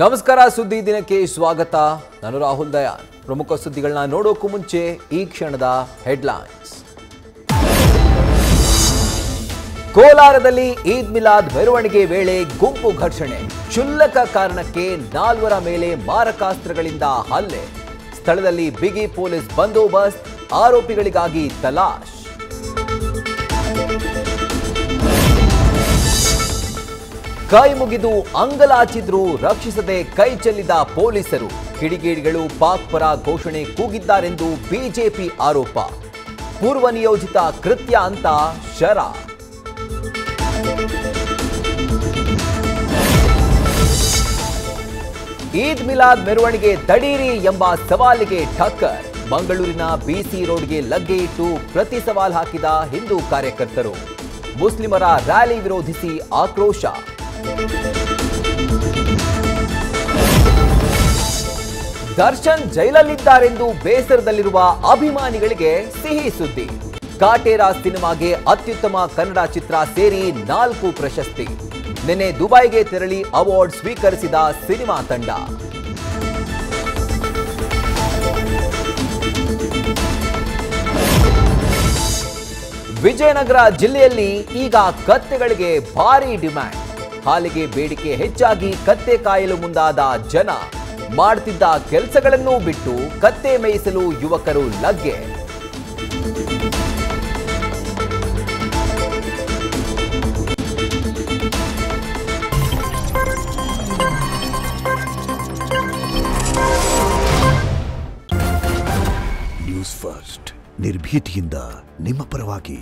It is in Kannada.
ನಮಸ್ಕಾರ ಸುದ್ದಿ ದಿನಕ್ಕೆ ಸ್ವಾಗತ. ನಾನು ರಾಹುಲ್ ದಯಾನ್. ಪ್ರಮುಖ ಸುದ್ದಿಗಳನ್ನ ನೋಡೋಕ್ಕೂ ಮುಂಚೆ ಈ ಕ್ಷಣದ ಹೆಡ್ಲೈನ್ಸ್. ಕೋಲಾರದಲ್ಲಿ ಈದ್ ಮಿಲಾದ್ ಮೆರವಣಿಗೆ ವೇಳೆ ಗುಂಪು ಘರ್ಷಣೆ. ಕ್ಷುಲ್ಲಕ ಕಾರಣಕ್ಕೆ 4 ಮೇಲೆ ಮಾರಕಾಸ್ತ್ರಗಳಿಂದ ಹಲ್ಲೆ. ಸ್ಥಳದಲ್ಲಿ ಬಿಗಿ ಪೊಲೀಸ್ ಬಂದೋಬಸ್ತ್. ಆರೋಪಿಗಳಿಗಾಗಿ ತಲಾಶ್. ಕೈ ಮುಗಿದು ಅಂಗಲಾಚಿದ್ರು ರಕ್ಷಿಸದೆ ಕೈ ಚೆಲ್ಲಿದ ಪೊಲೀಸರು. ಕಿಡಿಗೇಡಿಗಳು ಪಾಕ್ ಪರ ಘೋಷಣೆ ಕೂಗಿದ್ದಾರೆಂದು ಬಿಜೆಪಿ ಆರೋಪ. ಪೂರ್ವ ನಿಯೋಜಿತ ಕೃತ್ಯ ಅಂತ ಶರ. ಈದ್ ಮಿಲಾದ್ ಮೆರವಣಿಗೆ ತಡೀರಿ ಎಂಬ ಸವಾಲಿಗೆ ಠಕ್ಕರ್. ಮಂಗಳೂರಿನ ಬಿಸಿ ರೋಡ್ಗೆ ಲಗ್ಗೆ ಇಟ್ಟು ಪ್ರತಿ ಸವಾಲ್ ಹಾಕಿದ ಹಿಂದೂ ಕಾರ್ಯಕರ್ತರು. ಮುಸ್ಲಿಮರ ರ್ಯಾಲಿ ವಿರೋಧಿಸಿ ಆಕ್ರೋಶ. ದರ್ಶನ್ ಜೈಲಲ್ಲಿದ್ದಾರೆಂದು ಬೇಸರದಲ್ಲಿರುವ ಅಭಿಮಾನಿಗಳಿಗೆ ಸಿಹಿ ಸುದ್ದಿ. ಕಾಟೇರ ಸಿನಿಮಾಗೆ ಅತ್ಯುತ್ತಮ ಕನ್ನಡ ಚಿತ್ರ ಸೇರಿ 4 ಪ್ರಶಸ್ತಿ. ನಿನ್ನೆ ದುಬೈಗೆ ತೆರಳಿ ಅವಾರ್ಡ್ ಸ್ವೀಕರಿಸಿದ ಸಿನಿಮಾ ತಂಡ. ವಿಜಯನಗರ ಜಿಲ್ಲೆಯಲ್ಲಿ ಈಗ ಕತ್ತೆಗಳಿಗೆ ಭಾರೀ ಡಿಮ್ಯಾಂಡ್. ಹಾಲಿಗೆ ಬೇಡಿಕೆ ಹೆಚ್ಚಾಗಿ ಕತ್ತೆ ಕಾಯಲು ಮುಂದಾದ ಜನ. ಮಾಡ್ತಿದ್ದ ಕೆಲಸಗಳನ್ನೂ ಬಿಟ್ಟು ಕತ್ತೆ ಮೇಯಿಸಲು ಯುವಕರು ಲಗ್ಗೆ. ನ್ಯೂಸ್ ಫಸ್ಟ್, ನಿರ್ಭೀತಿಯಿಂದ ನಿಮ್ಮ ಪರವಾಗಿ.